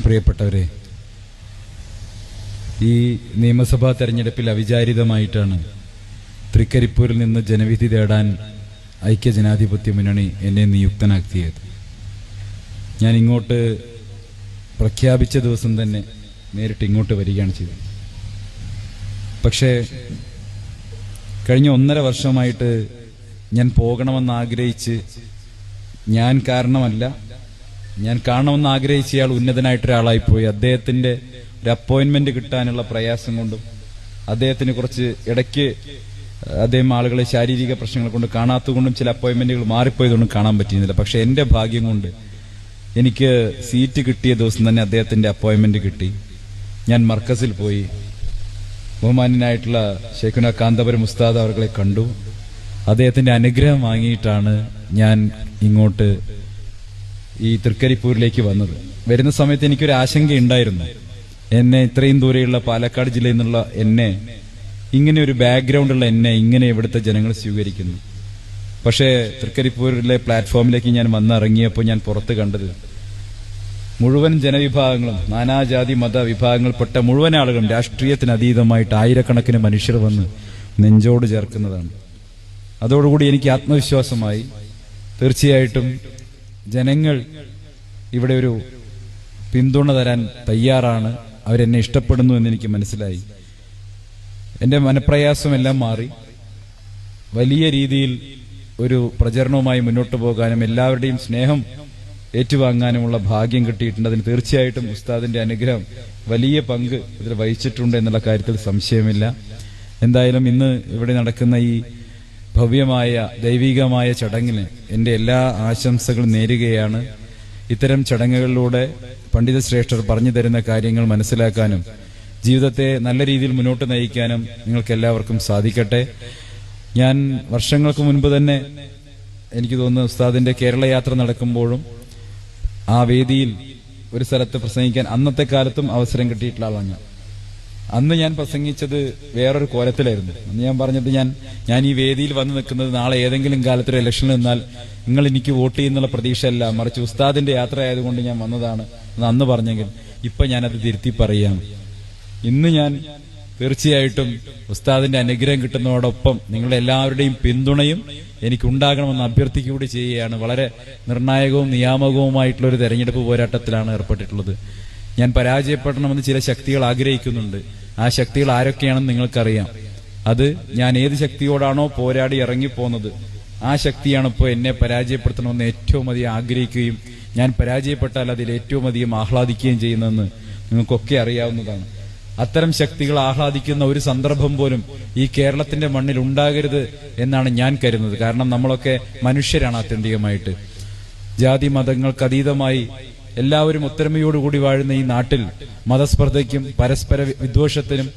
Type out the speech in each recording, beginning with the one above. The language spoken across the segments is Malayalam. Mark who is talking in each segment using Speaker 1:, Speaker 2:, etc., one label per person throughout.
Speaker 1: പ്രിയപ്പെട്ടവരെ, ഈ നിയമസഭാ തെരഞ്ഞെടുപ്പിൽ അവിചാരിതമായിട്ടാണ് തൃക്കരിപ്പൂരിൽ നിന്ന് ജനവിധി തേടാൻ ഐക്യജനാധിപത്യ മുന്നണി എന്നെ നിയുക്തനാക്കിയത്. ഞാൻ ഇങ്ങോട്ട് പ്രഖ്യാപിച്ച ദിവസം തന്നെ നേരിട്ട് ഇങ്ങോട്ട് വരികയാണ് ചെയ്തത്. പക്ഷേ കഴിഞ്ഞ 1.5 വർഷമായിട്ട് ഞാൻ പോകണമെന്ന് ആഗ്രഹിച്ച്, ഞാൻ കാരണമല്ല, ഞാൻ കാണണമെന്ന് ആഗ്രഹിച്ച ഇയാൾ ഉന്നതനായിട്ടൊരാളായിപ്പോയി. അദ്ദേഹത്തിന്റെ ഒരു അപ്പോയിന്റ്മെന്റ് കിട്ടാനുള്ള പ്രയാസം കൊണ്ടും അദ്ദേഹത്തിന് കുറച്ച് ഇടയ്ക്ക് അദ്ദേഹം ആളുകളെ ശാരീരിക പ്രശ്നങ്ങൾ കൊണ്ട് കാണാത്തതുകൊണ്ടും ചില അപ്പോയിന്റ്മെന്റുകൾ മാറിപ്പോയതുകൊണ്ടും കാണാൻ പറ്റിയിരുന്നില്ല. പക്ഷെ എന്റെ ഭാഗ്യം കൊണ്ട് എനിക്ക് സീറ്റ് കിട്ടിയ ദിവസം തന്നെ അദ്ദേഹത്തിന്റെ അപ്പോയിന്റ്മെന്റ് കിട്ടി. ഞാൻ മർക്കസിൽ പോയി ബഹുമാന്യനായിട്ടുള്ള ശൈഖുന കാന്തപുരം ഉസ്താദ് അവരെ കണ്ടു. അദ്ദേഹത്തിന്റെ അനുഗ്രഹം വാങ്ങിയിട്ടാണ് ഞാൻ ഇങ്ങോട്ട് ഈ തൃക്കരിപ്പൂരിലേക്ക് വന്നത്. വരുന്ന സമയത്ത് എനിക്കൊരു ആശങ്കയുണ്ടായിരുന്നു. എന്നെ ഇത്രയും ദൂരെയുള്ള പാലക്കാട് ജില്ലയിൽ നിന്നുള്ള എന്നെ, ഇങ്ങനെ ഒരു ബാക്ക്ഗ്രൗണ്ടുള്ള എന്നെ ഇങ്ങനെ ഇവിടുത്തെ ജനങ്ങൾ സ്വീകരിക്കുന്നു. പക്ഷേ തൃക്കരിപ്പൂരിലെ പ്ലാറ്റ്ഫോമിലേക്ക് ഞാൻ വന്നിറങ്ങിയപ്പോൾ ഞാൻ പുറത്ത് കണ്ടത് മുഴുവൻ ജനവിഭാഗങ്ങളും, നാനാജാതി മത വിഭാഗങ്ങൾപ്പെട്ട മുഴുവൻ ആളുകളും, രാഷ്ട്രീയത്തിന് അതീതമായിട്ട് ആയിരക്കണക്കിന് മനുഷ്യർ വന്ന് നെഞ്ചോട് ചേർക്കുന്നതാണ്. അതോടുകൂടി എനിക്ക് ആത്മവിശ്വാസമായി. തീർച്ചയായിട്ടും ജനങ്ങൾ ഇവിടെ ഒരു പിന്തുണ തരാൻ തയ്യാറാണ്, അവരെന്നെ ഇഷ്ടപ്പെടുന്നു എന്നെനിക്ക് മനസ്സിലായി. എന്റെ മനപ്രയാസമെല്ലാം മാറി വലിയ രീതിയിൽ ഒരു പ്രചരണവുമായി മുന്നോട്ട് പോകാനും എല്ലാവരുടെയും സ്നേഹം ഏറ്റുവാങ്ങാനുമുള്ള ഭാഗ്യം കിട്ടിയിട്ടുണ്ട്. അതിന് തീർച്ചയായിട്ടും ഉസ്താദിന്റെ അനുഗ്രഹം വലിയ പങ്ക് ഇതിൽ വഹിച്ചിട്ടുണ്ട് എന്നുള്ള കാര്യത്തിൽ സംശയമില്ല. എന്തായാലും ഇന്ന് ഇവിടെ നടക്കുന്ന ഈ ഭവ്യമായ ദൈവികമായ ചടങ്ങിന് എന്റെ എല്ലാ ആശംസകളും നേരുകയാണ്. ഇത്തരം ചടങ്ങുകളിലൂടെ പണ്ഡിതശ്രേഷ്ഠർ പറഞ്ഞു തരുന്ന കാര്യങ്ങൾ മനസ്സിലാക്കാനും ജീവിതത്തെ നല്ല രീതിയിൽ മുന്നോട്ട് നയിക്കാനും നിങ്ങൾക്ക് എല്ലാവർക്കും സാധിക്കട്ടെ. ഞാൻ വർഷങ്ങൾക്ക് മുൻപ് തന്നെ, എനിക്ക് തോന്നുന്നു, ഉസ്താദിന്റെ കേരള യാത്ര നടക്കുമ്പോഴും ആ വേദിയിൽ ഒരു സ്ഥലത്ത് പ്രസംഗിക്കാൻ അന്നത്തെ കാലത്തും അവസരം കിട്ടിയിട്ടുള്ള ആളാണ് ഞാൻ. അന്ന് ഞാൻ പ്രസംഗിച്ചത് വേറൊരു കോലത്തിലായിരുന്നു. അന്ന് ഞാൻ പറഞ്ഞത്, ഞാൻ ഈ വേദിയിൽ വന്ന് നിൽക്കുന്നത് നാളെ ഏതെങ്കിലും കാലത്തൊരു ഇലക്ഷനിൽ നിന്നാൽ നിങ്ങൾ എനിക്ക് വോട്ട് ചെയ്യുന്നുള്ള പ്രതീക്ഷയല്ല, മറിച്ച് ഉസ്താദിന്റെ യാത്ര ആയതുകൊണ്ട് ഞാൻ വന്നതാണ് എന്ന് അന്ന് പറഞ്ഞെങ്കിൽ ഇപ്പൊ ഞാനത് തിരുത്തി പറയാം. ഇന്ന് ഞാൻ തീർച്ചയായിട്ടും ഉസ്താദിന്റെ അനുഗ്രഹം കിട്ടുന്നതോടൊപ്പം നിങ്ങളുടെ എല്ലാവരുടെയും പിന്തുണയും എനിക്കുണ്ടാകണമെന്ന് അഭ്യർത്ഥിക്കുകയൂടി ചെയ്യുകയാണ്. വളരെ നിർണായകവും നിയാമകവുമായിട്ടുള്ള ഒരു തെരഞ്ഞെടുപ്പ് പോരാട്ടത്തിലാണ് ഏർപ്പെട്ടിട്ടുള്ളത്. ഞാൻ പരാജയപ്പെടണമെന്ന് ചില ശക്തികൾ ആഗ്രഹിക്കുന്നുണ്ട്. ആ ശക്തികൾ ആരൊക്കെയാണെന്ന് നിങ്ങൾക്കറിയാം. അത് ഞാൻ ഏത് ശക്തിയോടാണോ പോരാടി ഇറങ്ങിപ്പോന്നത്, ആ ശക്തിയാണ് ഇപ്പോൾ എന്നെ പരാജയപ്പെടുത്തണമെന്ന് ഏറ്റവും അധികം ആഗ്രഹിക്കുകയും ഞാൻ പരാജയപ്പെട്ടാൽ അതിൽ ഏറ്റവും അധികം ആഹ്ലാദിക്കുകയും ചെയ്യുന്നതെന്ന് നിങ്ങൾക്കൊക്കെ അറിയാവുന്നതാണ്. അത്തരം ശക്തികൾ ആഹ്ലാദിക്കുന്ന ഒരു സന്ദർഭം പോലും ഈ കേരളത്തിന്റെ മണ്ണിൽ ഉണ്ടാകരുത് എന്നാണ് ഞാൻ കരുതുന്നത്. കാരണം നമ്മളൊക്കെ മനുഷ്യരാണ്. ആത്യന്തികമായിട്ട് ജാതി മതങ്ങൾക്ക് അതീതമായി എല്ലാവരും ഒത്തൊരുമയോടുകൂടി വാഴുന്ന ഈ നാട്ടിൽ മതസ്പർദ്ധയ്ക്കും പരസ്പര വിദ്വേഷത്തിനും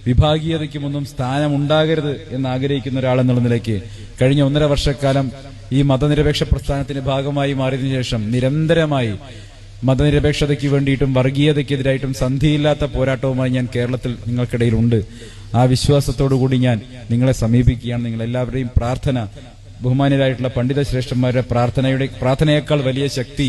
Speaker 1: വിഭാഗീയതയ്ക്കുമൊന്നും സ്ഥാനമുണ്ടാകരുത് എന്ന് ആഗ്രഹിക്കുന്ന ഒരാളെന്നുള്ള നിലയ്ക്ക് കഴിഞ്ഞ 1.5 വർഷക്കാലം ഈ മതനിരപേക്ഷ പ്രസ്ഥാനത്തിന്റെ ഭാഗമായി മാറിയതിനു ശേഷം നിരന്തരമായി മതനിരപേക്ഷതയ്ക്ക് വേണ്ടിയിട്ടും വർഗീയതയ്ക്കെതിരായിട്ടും സന്ധിയില്ലാത്ത പോരാട്ടവുമായി ഞാൻ കേരളത്തിൽ നിങ്ങൾക്കിടയിലുണ്ട്. ആ വിശ്വാസത്തോടുകൂടി ഞാൻ നിങ്ങളെ സമീപിക്കുകയാണ്. നിങ്ങളെല്ലാവരുടെയും പ്രാർത്ഥന, ബഹുമാന്യരായിട്ടുള്ള പണ്ഡിത ശ്രേഷ്ഠന്മാരുടെ പ്രാർത്ഥനയേക്കാൾ വലിയ ശക്തി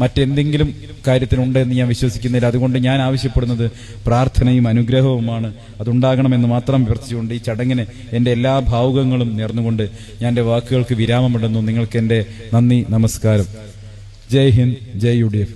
Speaker 1: മറ്റെന്തെങ്കിലും കാര്യത്തിനുണ്ട് എന്ന് ഞാൻ വിശ്വസിക്കുന്നില്ല. അതുകൊണ്ട് ഞാൻ ആവശ്യപ്പെടുന്നത് പ്രാർത്ഥനയും അനുഗ്രഹവുമാണ്. അതുണ്ടാകണമെന്ന് മാത്രം അഭ്യർത്ഥിച്ചുകൊണ്ട് ഈ ചടങ്ങിന് എന്റെ എല്ലാ ഭാവുകങ്ങളും നേർന്നുകൊണ്ട് ഞാൻ എന്റെ വാക്കുകൾക്ക് വിരാമമിടുന്നു. നിങ്ങൾക്ക് എന്റെ നന്ദി, നമസ്കാരം. ജയ് ഹിന്ദ്, ജയ് UDF.